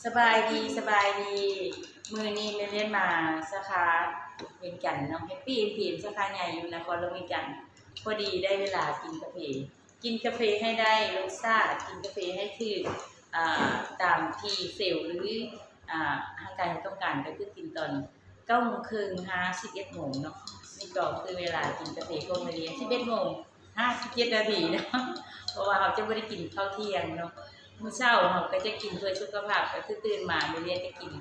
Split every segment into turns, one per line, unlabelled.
สบายดีสบายดีมือนี้ไม่เรียนมาสาขาเวียงจันทน์เนาะแฮปปี้พีมสาขาใหญ่อยู่นครหลวงเวียงจันทน์พอดีได้เวลากินกาแฟให้ได้รสชาติกินกาแฟให้คือตามที่เซลล์หรือร่างกายต้องการก็คือกินตอน9:30 11 โมงเนาะนี่ก็คือเวลากินกาแฟของมาเรียน11:57 นาทีเนาะเพราะว่าเราจะไม่ได้กินข้าวเที่ยงเนาะมื้อเช้าเราก็จะกินเพื่อสุขภาพก็คือตื่นมาเรียนจะกิน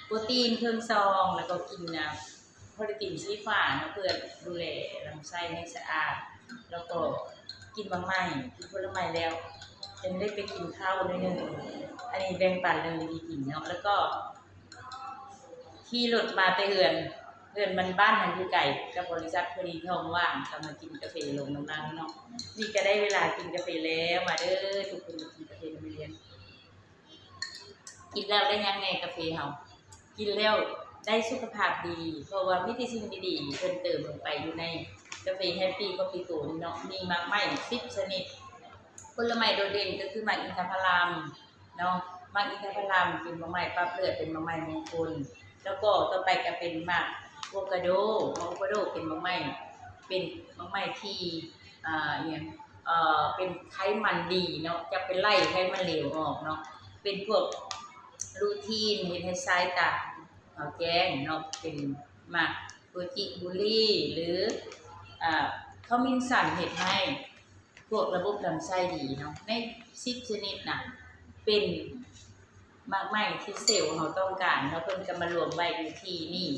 โปรตีนเครื่องซองแล้วก็กินโปรตีนสีฟ้าเพื่อดูแลลำไส้ให้สะอาดแล้วก็กินบางไม้กินผลไม้แล้วจะได้ไปกินข้าวนิดนึงอันนี้แบ่งปันเรื่องดีๆกินเนาะแล้วก็ที่รถมาแต่เหือนมันบ้านมันอยู่ไกลกับบริษัทพอดีท้องว่างก็มากินกาแฟลงน้ำนั่งเนาะนี่ก็ได้เวลากินกาแฟแล้วมาเด้อทุกคนมากินกาแฟในเรียนกินแล้วได้ยังไงกาแฟเฮากินแล้วได้สุขภาพดีเพราะว่ามีแต่สิ่งดีๆเพิ่มเติมลงไปอยู่ในกาแฟแฮปปี้คอฟฟี่โกนี่เนาะมีมากมาย10 ชนิดผลไม้โดดเด่นก็คือหมากอินทผลัมเนาะหมากอินทผลัมเป็นมะไม้ปรับเลือดเป็นมะไม้มงคลแล้วก็ต่อไปก็เป็นหมากอะโวคาโดเป็นมะไม้ที่อย่างเป็นไขมันดีเนาะจะเป็นไล่ไขมันเหลวออกเนาะเป็นพวกลูทีนเฮ็ดให้สายตาแจ้งเนาะเป็นหมากโกจิบุรีหรือขมิ้นชันเฮ็ดให้พวกระบบลำไส้ดีเนาะใน10 ชนิดน่ะเป็นมากมายที่เซลล์เราต้องการเนาะเพิ่นก็มารวมไว้อยู่ที่นี่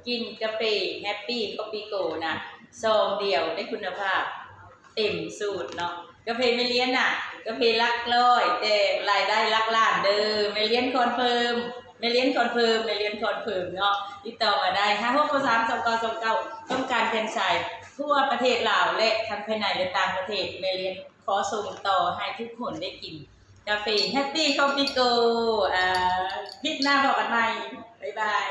กินกาแฟแฮปปี้คอฟฟี่โกนะซองเดียวได้คุณภาพเต็มสูตรเนาะกาแฟไม่เลี้ยนน่ะกาแฟหลักร้อยแต่รายได้หลักล้านเด้อไม่เลี้ยนคอนเฟิร์มเนาะติดต่อมาได้56932929ต้องการแฟรนไชส์ทั่วประเทศลาวและทั้งภายในและต่างประเทศไม่เลี้ยนขอส่งต่อให้ทุกคนได้กินกาแฟแฮปปี้คอฟฟี่โกคลิปหน้าบอกกันใหม่บ๊ายบาย